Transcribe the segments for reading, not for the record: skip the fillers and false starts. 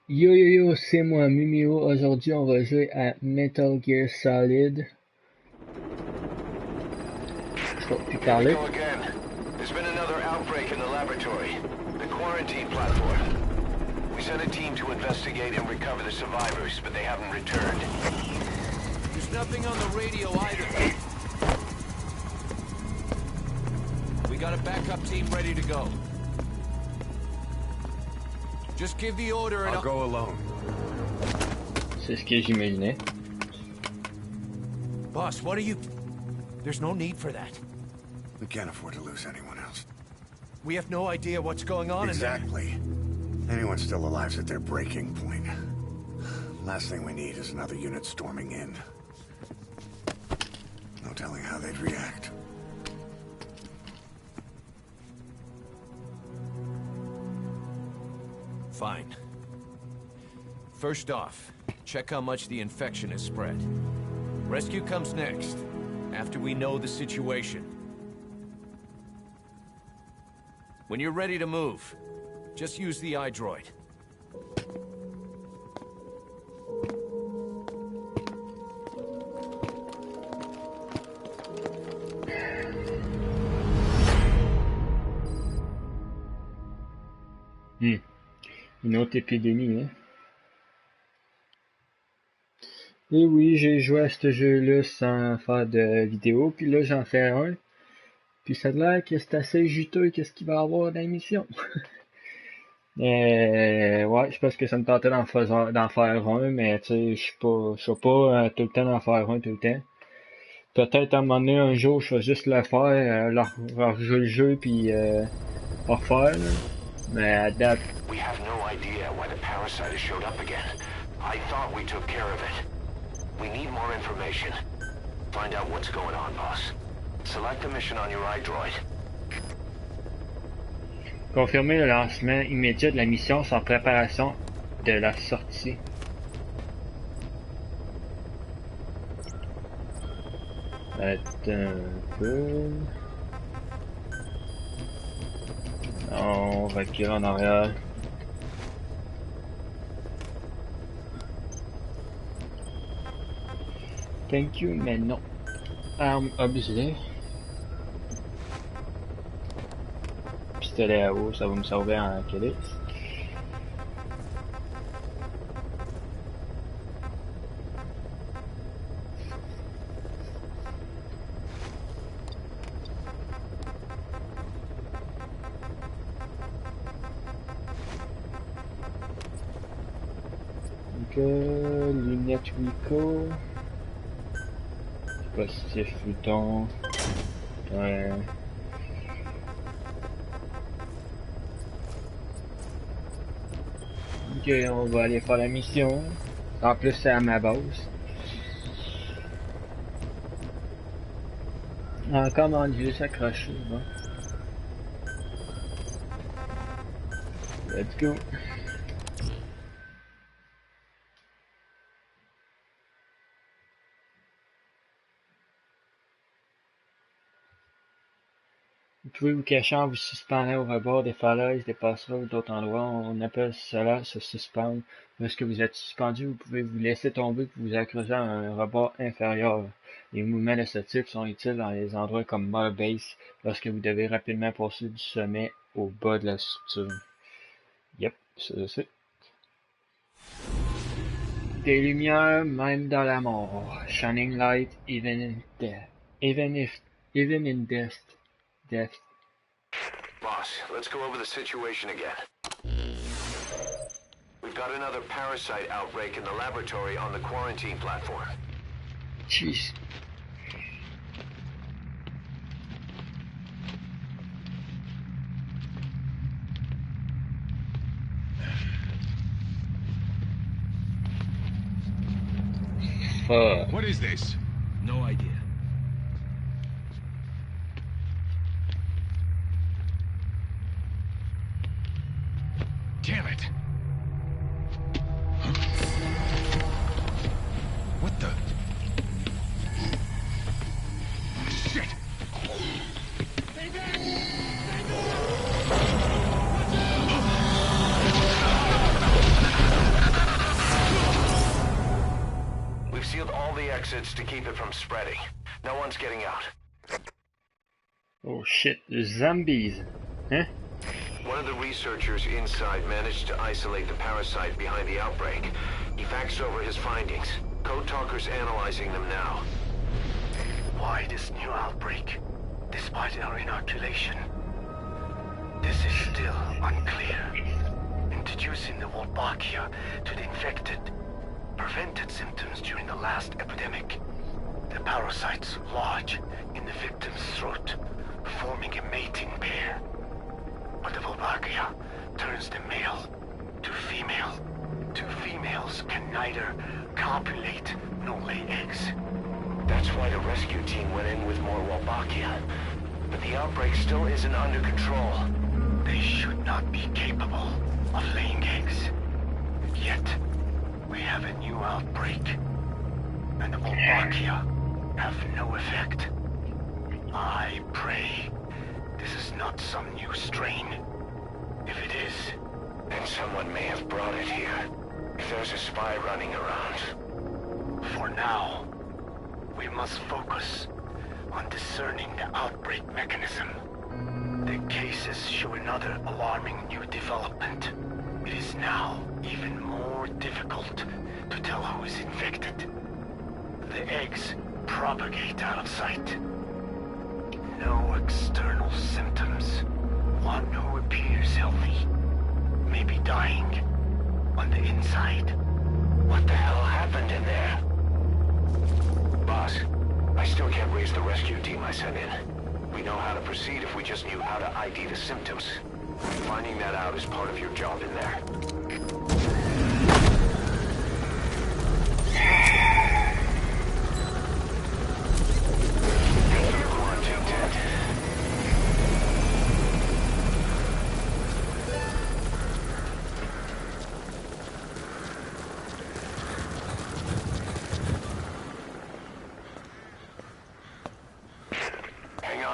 Yo yo yo, c'est moi Mumuyo. Aujourd'hui, on va jouer à Metal Gear Solid. Je peux plus parler. Here we go again. There's been another outbreak in the laboratory, the quarantine platform. We sent a team to investigate and recover the survivors, but they haven't returned. There's nothing on the radio either. We got a backup team ready to go. Just give the order and I'll go alone. C'est ce que j'imaginais. Boss, what are you... There's no need for that. We can't afford to lose anyone else. We have no idea what's going on Exactly. Anyone still alive's at their breaking point. Last thing we need is another unit storming in. No telling how they'd react. Fine. First off, check how much the infection has spread. Rescue comes next, after we know the situation. When you're ready to move, just use the iDroid. Une autre épidémie, hein. Et oui, j'ai joué à ce jeu-là sans faire de vidéo, puis là j'en fais un. Puis ça a l'air que c'est assez juteux qu'est-ce qu'il va y avoir dans l'émission. Ouais, je pense que ça me tentait d'en faire un, mais tu sais, je suis pas tout le temps d'en faire un tout le temps. Peut-être à un moment donné, un jour, je vais juste le faire, leur jouer le jeu, puis refaire, là. Mais à date... We have no idea why the parasite has showed up again. I thought we took care of it. We need more information. Find out what's going on, boss. Select the mission on your iDroid. Confirmer le lancement immédiat de la mission sans préparation de la sortie. Attends un peu... On recule en arrière. Thank you, mais non. Arme objet. Pistolet à eau, ça va me sauver en calyx. Lunettes Rico. Positif bouton. Ouais. Ok, on va aller faire la mission. En plus, c'est à ma base. Encore mon dieu, s'accrocher. Bon. Let's go. Vous pouvez vous cacher en vous suspendant au rebord des falaises, des passerelles ou d'autres endroits. On appelle cela se suspendre. Lorsque vous êtes suspendu, vous pouvez vous laisser tomber pour vous accrocher à un rebord inférieur. Les mouvements de ce type sont utiles dans les endroits comme Mother Base, lorsque vous devez rapidement passer du sommet au bas de la structure. Yep, ça je sais. Des lumières même dans la mort. Shining light even in death. Even in death. Boss, let's go over the situation again. We've got another parasite outbreak in the laboratory on the quarantine platform. Jeez. Fuck. What is this? No idea. Damn it! Huh? What the? Shit! exits to keep it from spreading. No one's getting out. Oh shit, zombies. Huh? One of the researchers inside managed to isolate the parasite behind the outbreak. He faxed over his findings. Code Talker's analyzing them now. Why this new outbreak, despite our inoculation? This is still unclear. Introducing the Wolbachia to the infected prevented symptoms during the last epidemic. The parasites lodge in the victim's throat, forming a mating pair. But the Wolbachia turns the male to female. Two females can neither copulate nor lay eggs. That's why the rescue team went in with more Wolbachia. But the outbreak still isn't under control. They should not be capable of laying eggs. Yet, we have a new outbreak. And the Wolbachia have no effect. I pray this is not some new strain. If it is, then someone may have brought it here. If there's a spy running around. For now, we must focus on discerning the outbreak mechanism. The cases show another alarming new development. It is now even more difficult to tell who is infected. The eggs propagate out of sight. No external symptoms. One who appears healthy may be dying on the inside. What the hell happened in there? Boss, I still can't raise the rescue team I sent in. We know how to proceed if we just knew how to ID the symptoms. Finding that out is part of your job in there.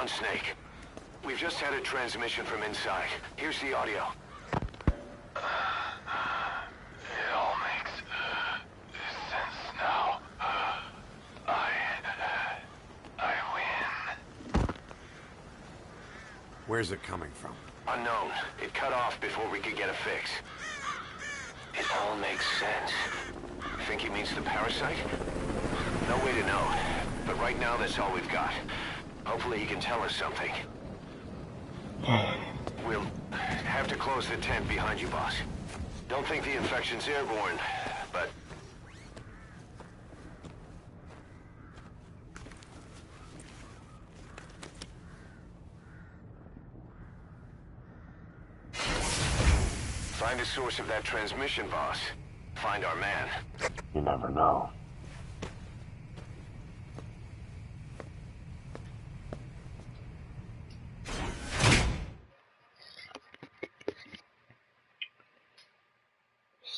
Snake. We've just had a transmission from inside. Here's the audio. It all makes sense now. I win. Where's it coming from? Unknown. It cut off before we could get a fix. It all makes sense. Think he means the parasite? No way to know. But right now, that's all we've got. Hopefully he can tell us something. We'll have to close the tent behind you, boss. Don't think the infection's airborne, but... Find the source of that transmission, boss. Find our man. You never know.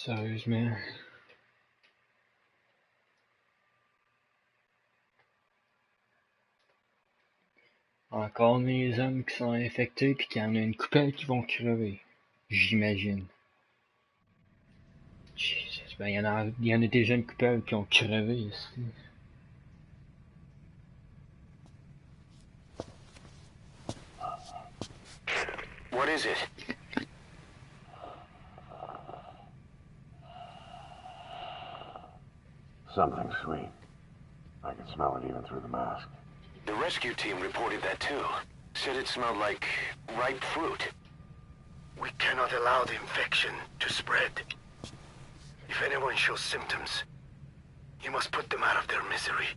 Sérieusement. Encore les hommes qui sont infectés puis qu'il y en a une couple qui vont crever. J'imagine. Jesus, ben il y en a déjà une couple qui ont crevé ici. What is it? Something sweet. I can smell it even through the mask. The rescue team reported that too. Said it smelled like ripe fruit. We cannot allow the infection to spread. If anyone shows symptoms, you must put them out of their misery.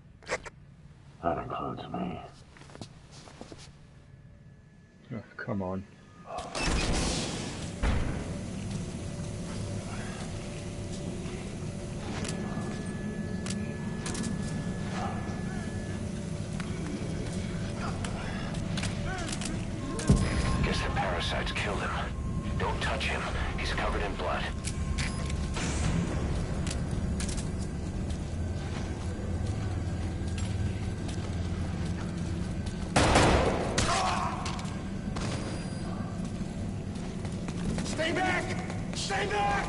That includes me. Oh, come on. Guess the parasites killed him. Don't touch him. He's covered in blood. Stay back! Stay back!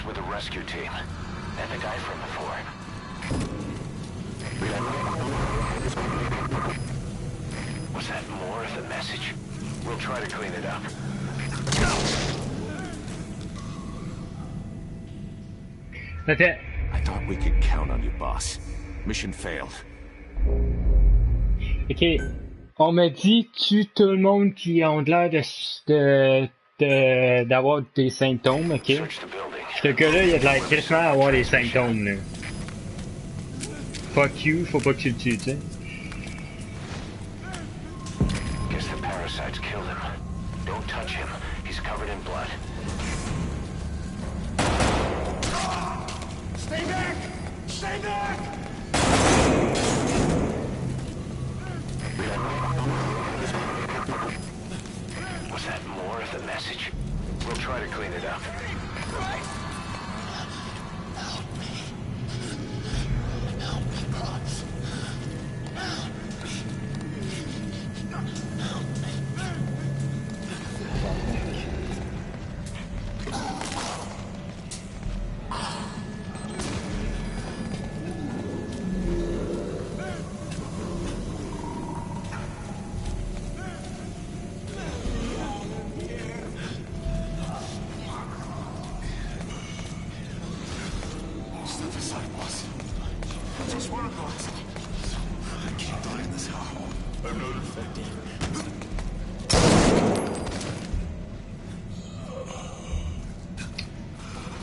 is with a rescue team. And the guy from before. Was that more of the message? We'll try to clean it up. Attends. I thought we could count on you, boss. Mission failed. Ok. On m'a dit tue tout le monde qui ont l'air d'avoir des symptômes, ok? Search the building. Ce gars-là, il a de l'air crissement à avoir des symptômes, là. Fuck you, faut pas que tu le tues, tu sais. Guess the parasites killed him. Don't touch him. He's covered in blood. Stay back! Stay back! Was that more of the message? We'll try to clean it up. Step aside, boss. Just one of us. I can't die in this hole. I'm not infected.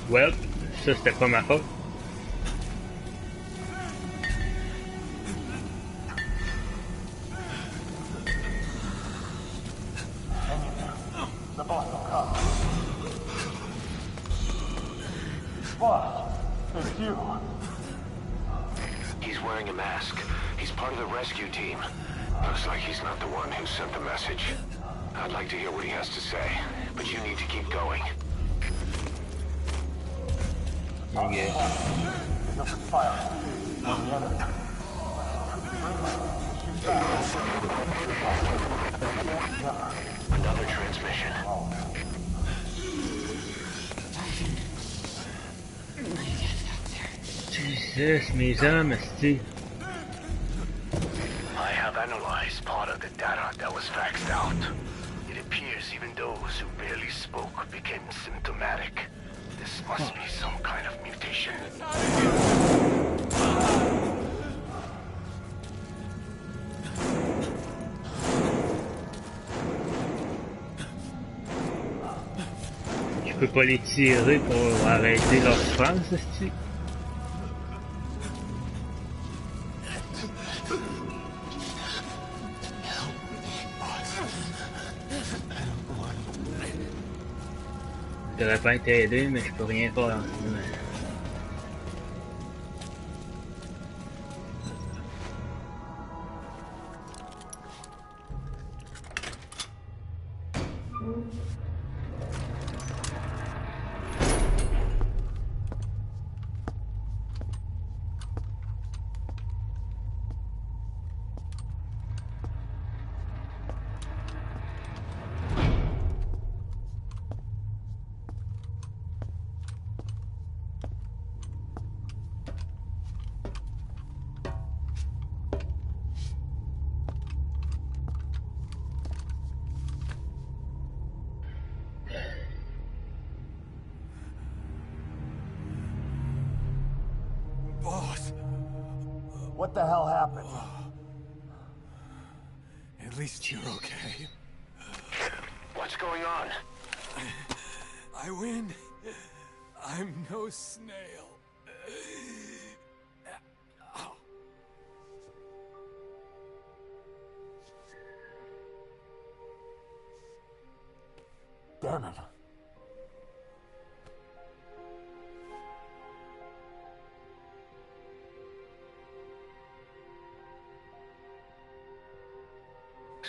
Well, ça c'était pas ma faute. The boss will come. Boss, it's you. He's wearing a mask. He's part of the rescue team. Looks like he's not the one who sent the message. I'd like to hear what he has to say, but you need to keep going. Okay. There's open fire on the enemy. Another transmission. Jesus, mes hommes, esti. I have analyzed part of the data that was faxed out. It appears even those who barely spoke became symptomatic. This must be some kind of mutation. Je peux pas les tirer pour arrêter leur souffrance, esti. Je devrais pas t'aider, mais je peux rien faire en ce moment. Boss, What the hell happened? at least you're okay. What's going on? I win. I'm no snail. Damn it.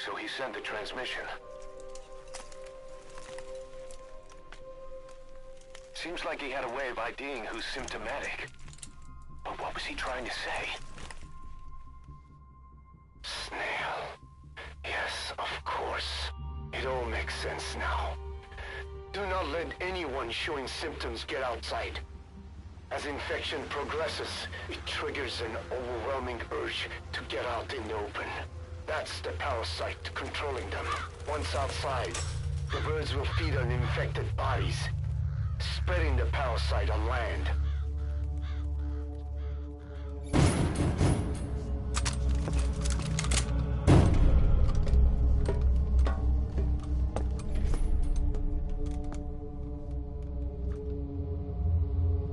So he sent the transmission. Seems like he had a way of IDing who's symptomatic. But what was he trying to say? Snail. Yes, of course. It all makes sense now. Do not let anyone showing symptoms get outside. As infection progresses, it triggers an overwhelming urge to get out in the open. That's the parasite controlling them. Once outside, the birds will feed on infected bodies, spreading the parasite on land.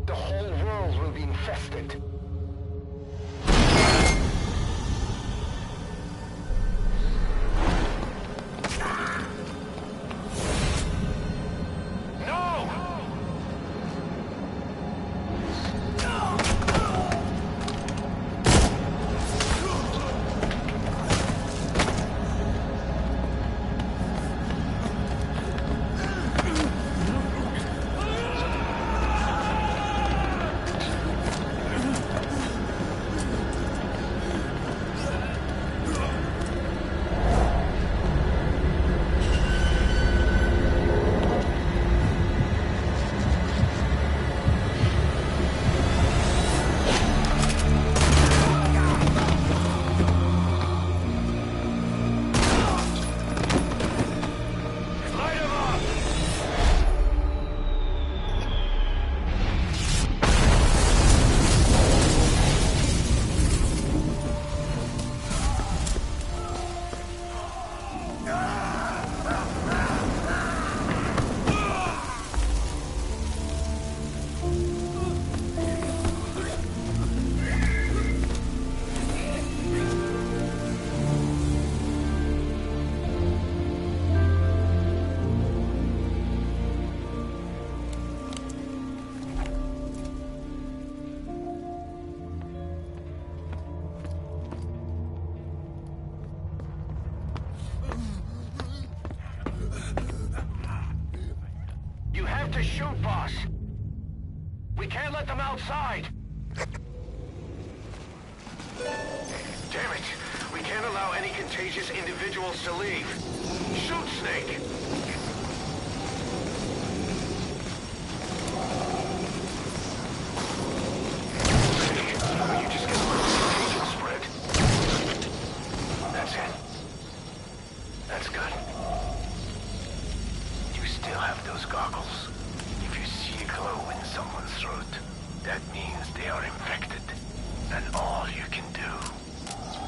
The whole world will be infested. To shoot, boss. We can't let them outside. Damn it. We can't allow any contagious individuals to leave. Shoot, Snake. You just get a little contagion spread. That's it. That's good. You still have those goggles. Glow in someone's throat. That means they are infected. And all you can do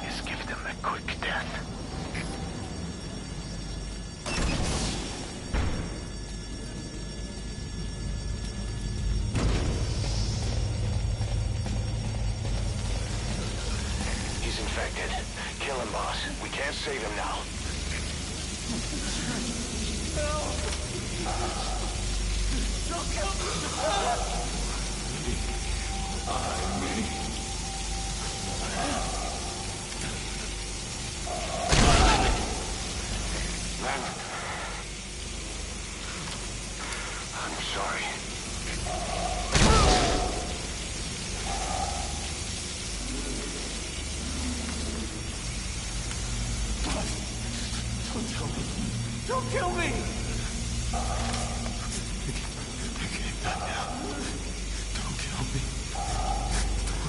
is give them a quick death. He's infected. Kill him, boss. We can't save him now. Don't kill me! Man, I'm sorry. Don't kill me! Don't kill me! Not now. Don't kill me.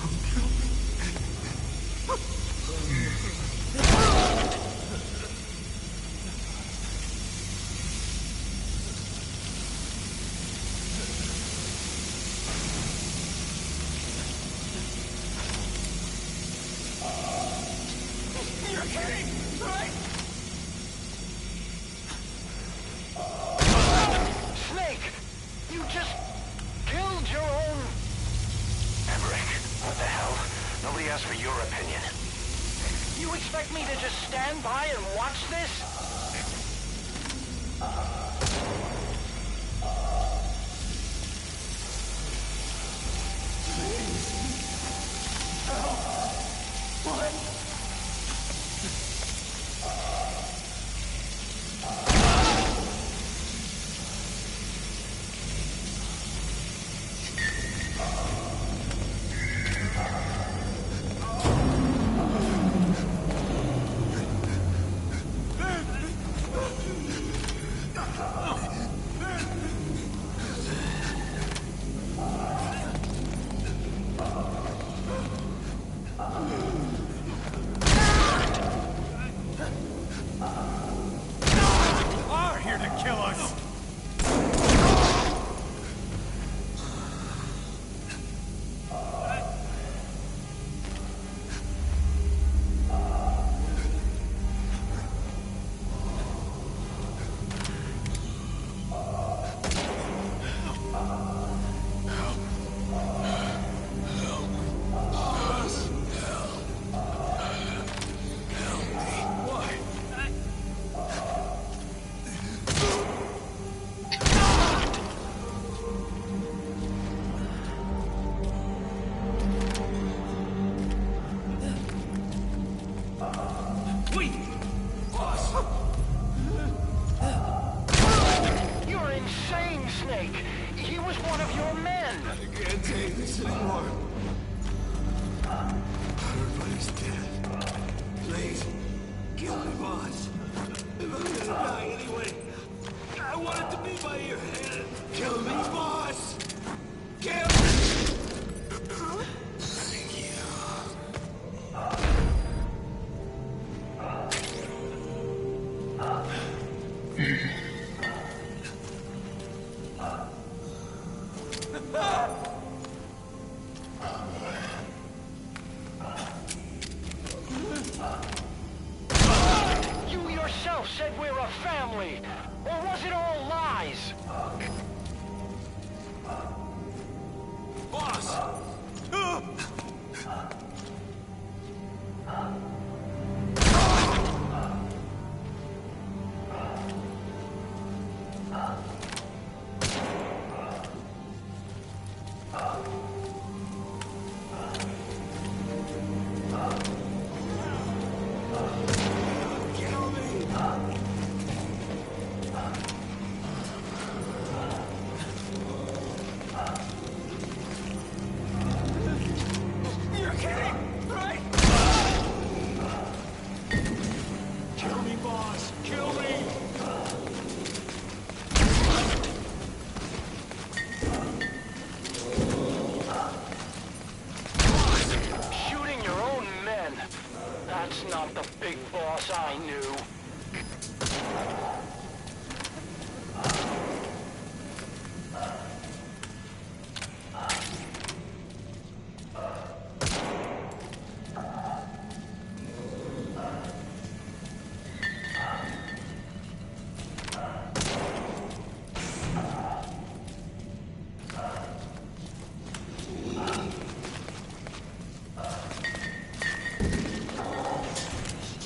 Don't kill me. You're kidding, right? Snake! You just killed your own... Emmerich, what the hell? Nobody asked for your opinion. You expect me to just stand by and watch this? What? Are here to kill us! You're insane, Snake! He was one of your men! I can't take this anymore. Everybody's dead. Please, kill me, boss. If I'm gonna die anyway, I want it to be by your hand. Kill me, boss! Kill me! Thank you. You yourself said we're a family! Or was it all lies? Boss! Kill me! You're kidding, right? Kill me, boss! Kill me! Shooting your own men! That's not the big boss I knew.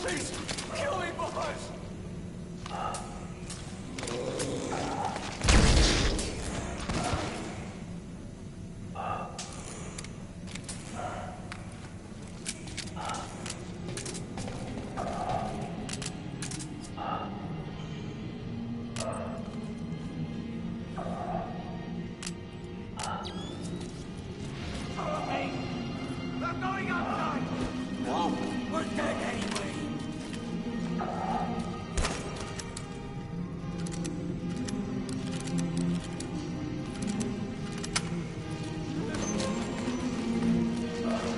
Please, kill me, boss! I'm going outside! No, we're dead anyway!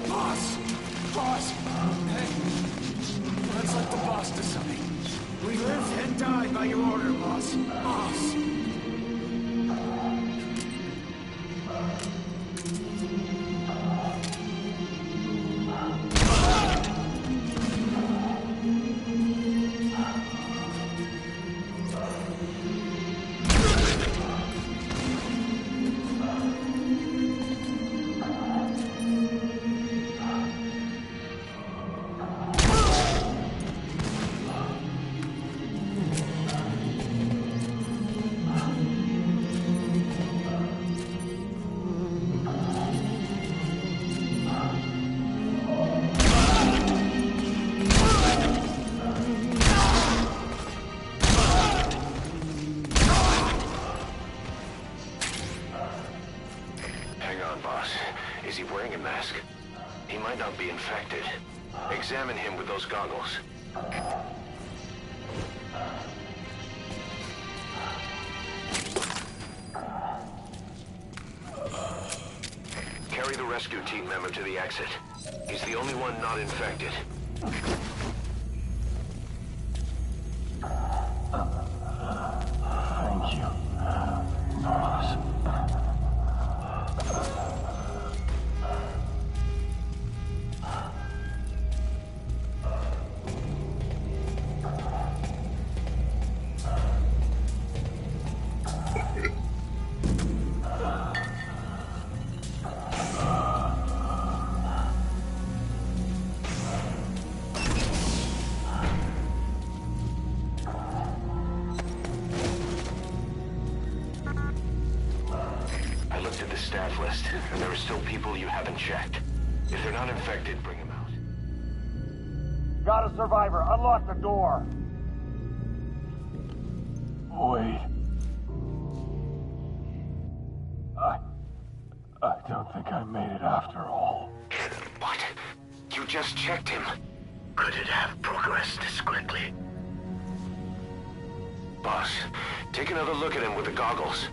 Boss! Boss! Hey! Let's let the boss decide. We live and die by your order, boss. Boss! Hang on, boss. Is he wearing a mask? He might not be infected. Examine him with those goggles. carry the rescue team member to the exit. He's the only one not infected. Thank you, boss. I looked at the staff list, and there are still people you haven't checked. If they're not infected, bring them out. Got a survivor. Unlock the door. Wait. I don't think I made it after all. What? You just checked him. Could it have progressed this quickly? Boss, take another look at him with the goggles.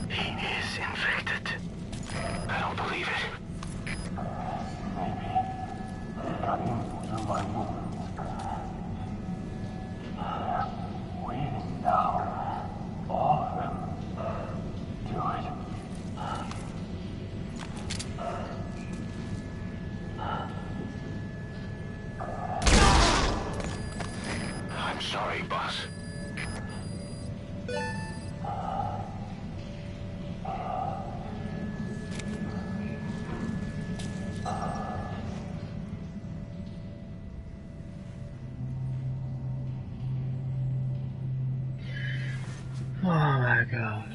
He is infected. I don't believe it. Maybe it got in through my wounds. They're waiting now. All of them. Do it. I'm sorry, boss. Oh my god.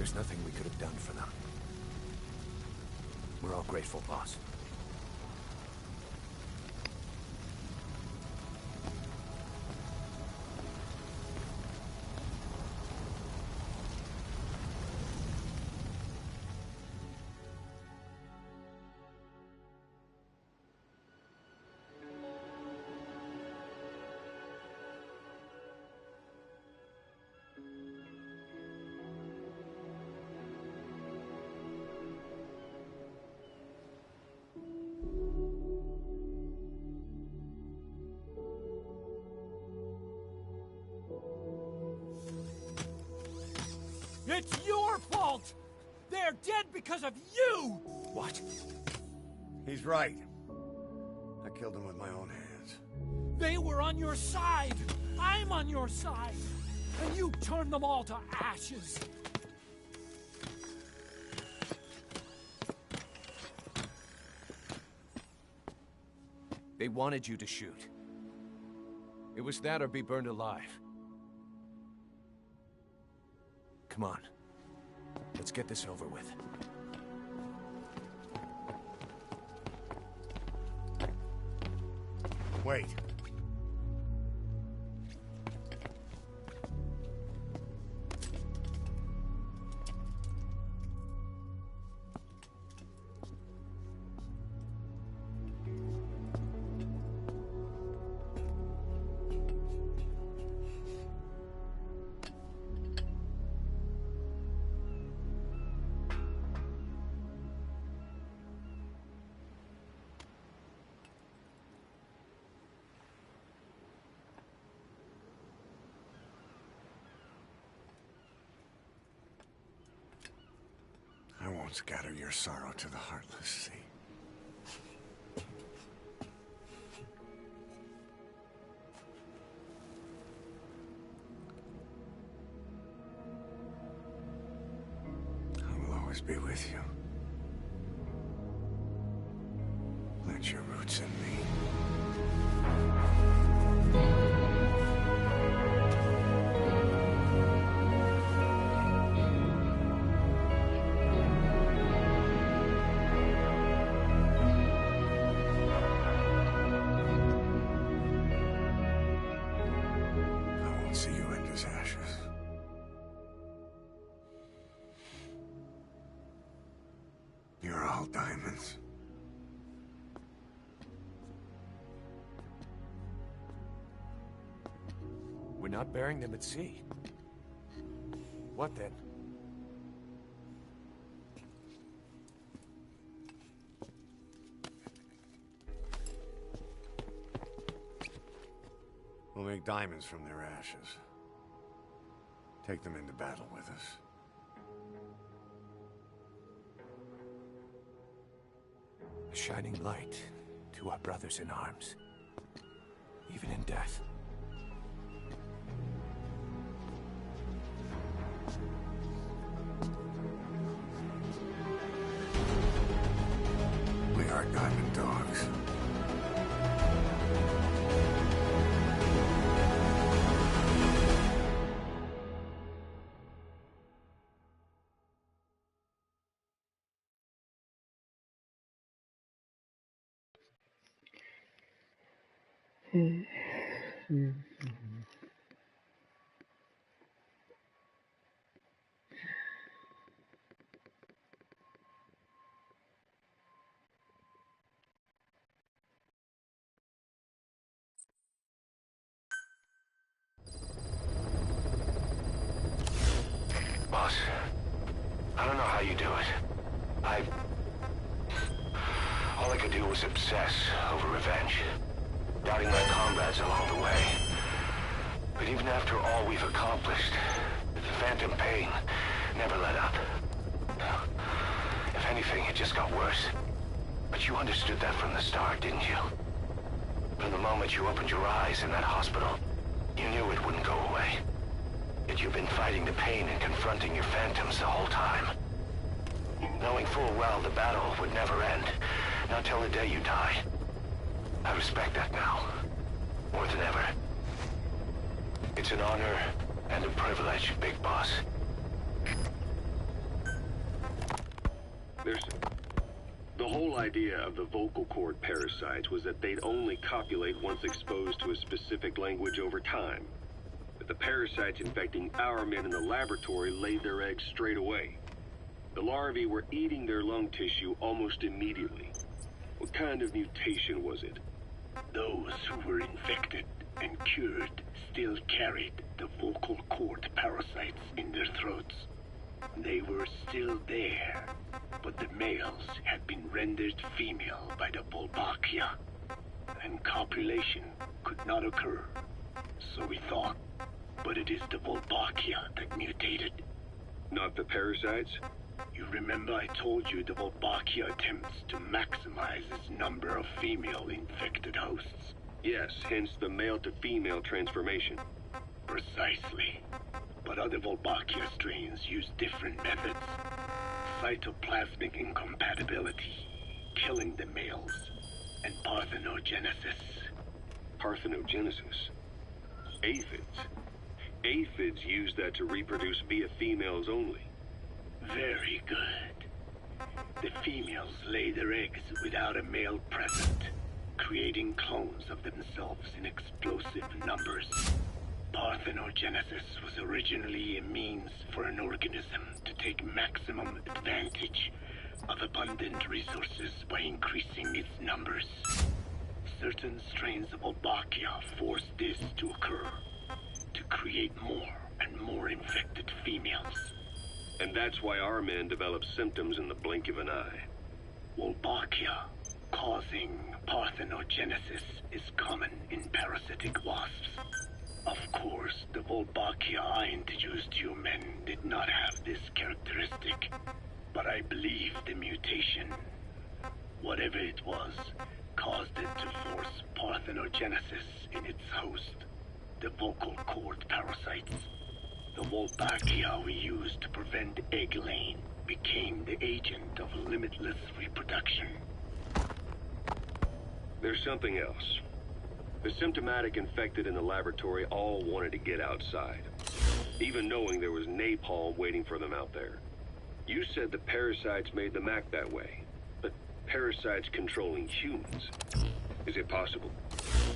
There's nothing we could have done for them. We're all grateful, boss. It's your fault! They're dead because of you! What? He's right. I killed him with my own hands. They were on your side! I'm on your side! And you turned them all to ashes! They wanted you to shoot. It was that or be burned alive. Come on. Let's get this over with. Wait. I won't scatter your sorrow to the heartless sea. I will always be with you. Plant your roots in me. See you in his ashes. You're all diamonds. We're not burying them at sea. What then? We'll make diamonds from their ashes. Take them into battle with us. A shining light to our brothers in arms, even in death. We are diamond dogs. Boss, I don't know how you do it. All I could do was obsess over revenge, doubting my comrades along the way. But even after all we've accomplished, the phantom pain never let up. If anything, it just got worse. But you understood that from the start, didn't you? From the moment you opened your eyes in that hospital, you knew it wouldn't go away. Yet you've been fighting the pain and confronting your phantoms the whole time. Knowing full well the battle would never end, not till the day you die. I respect that now, more than ever. It's an honor and a privilege, Big Boss. The whole idea of the vocal cord parasites was that they'd only copulate once exposed to a specific language over time. But the parasites infecting our men in the laboratory laid their eggs straight away. The larvae were eating their lung tissue almost immediately. What kind of mutation was it? Those who were infected and cured still carried the vocal cord parasites in their throats. They were still there, but the males had been rendered female by the Wolbachia, and copulation could not occur. So we thought, but it is the Wolbachia that mutated. Not the parasites? You remember I told you the Wolbachia attempts to maximize its number of female infected hosts? Yes, hence the male-to-female transformation. Precisely. But other Wolbachia strains use different methods. Cytoplasmic incompatibility, killing the males, and parthenogenesis. Parthenogenesis? Aphids? Aphids use that to reproduce via females only. Very good. The females lay their eggs without a male present, creating clones of themselves in explosive numbers. Parthenogenesis was originally a means for an organism to take maximum advantage of abundant resources by increasing its numbers. Certain strains of Wolbachia force this to occur, to create more and more infected females. And that's why our men develop symptoms in the blink of an eye. Wolbachia causing parthenogenesis is common in parasitic wasps. Of course, the Wolbachia I introduced to you men did not have this characteristic, but I believe the mutation, whatever it was, caused it to force parthenogenesis in its host, the vocal cord parasites. The Wolbachia we used to prevent egg laying became the agent of limitless reproduction. There's something else. The symptomatic infected in the laboratory all wanted to get outside, even knowing there was napalm waiting for them out there. You said the parasites made them act that way, but parasites controlling humans. Is it possible?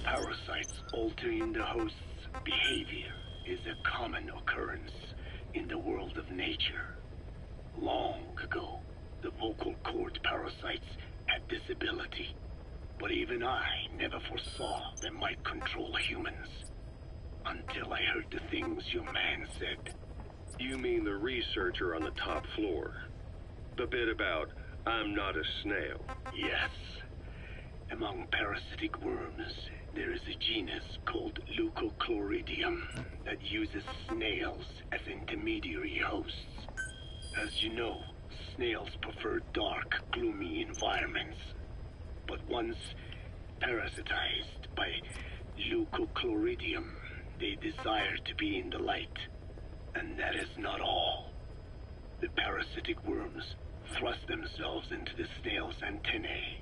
Parasites altering the host's behavior is a common occurrence in the world of nature. Long ago, the vocal cord parasites had this ability. But even I never foresaw they might control humans. Until I heard the things your man said. You mean the researcher on the top floor? The bit about, I'm not a snail. Yes. Among parasitic worms, there is a genus called Leucochloridium that uses snails as intermediary hosts. As you know, snails prefer dark, gloomy environments. But once parasitized by Leucochloridium, they desire to be in the light. And that is not all. The parasitic worms thrust themselves into the snail's antennae,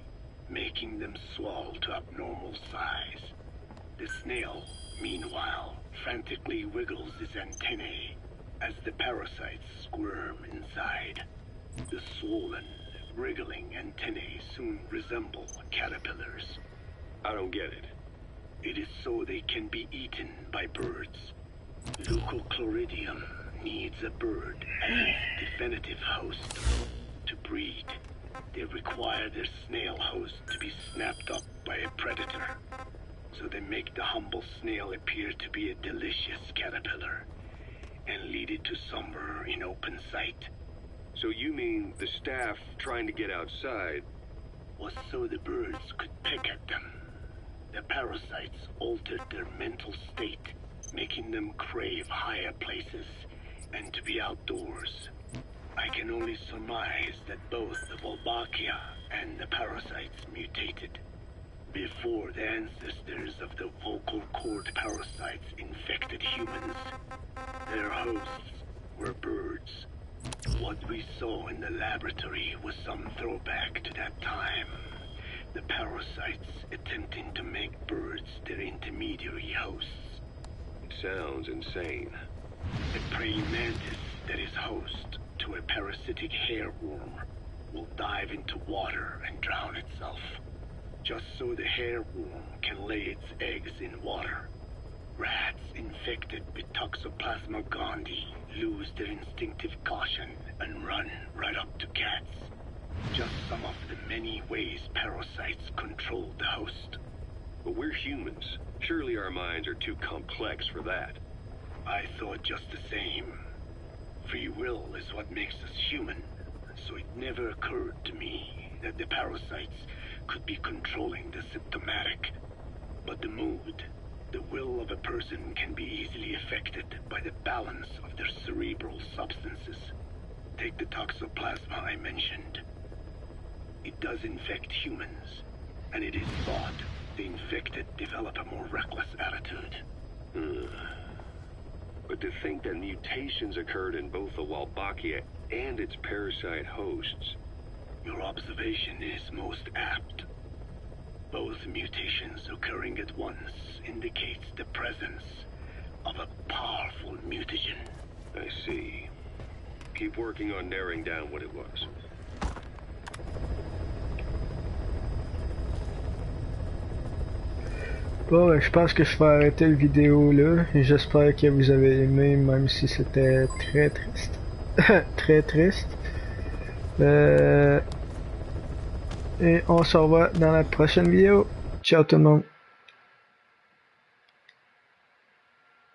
making them swell to abnormal size. The snail, meanwhile, frantically wiggles its antennae as the parasites squirm inside. The swollen, wriggling antennae soon resemble caterpillars. I don't get it. It is so they can be eaten by birds. Leucochloridium needs a bird as its definitive host. To breed, they require their snail host to be snapped up by a predator. So they make the humble snail appear to be a delicious caterpillar and lead it to somewhere in open sight. So you mean the staff trying to get outside was so the birds could pick at them. The parasites altered their mental state, making them crave higher places and to be outdoors. I can only surmise that both the Wolbachia and the parasites mutated before the ancestors of the vocal cord parasites infected humans. Their hosts were birds. What we saw in the laboratory was some throwback to that time. The parasites attempting to make birds their intermediary hosts. It sounds insane. A praying mantis that is host to a parasitic hairworm will dive into water and drown itself, just so the hairworm can lay its eggs in water. Rats infected with Toxoplasma gondii lose their instinctive caution and run right up to cats. Just some of the many ways parasites control the host. But we're humans. Surely our minds are too complex for that. I thought just the same. Free will is what makes us human, so it never occurred to me that the parasites could be controlling the symptomatic. But the mood, the will of a person can be easily affected by the balance of their cerebral substances. Take the toxoplasma I mentioned. It does infect humans, and it is thought the infected develop a more reckless attitude. But to think that mutations occurred in both the Wolbachia and its parasite hosts. Your observation is most apt. Both mutations occurring at once indicates the presence of a powerful mutagen. I see. Keep working on narrowing down what it was. Bon, je pense que je vais arrêter la vidéo là. J'espère que vous avez aimé, même si c'était très triste. Très triste. Et on se revoit dans la prochaine vidéo. Ciao tout le monde.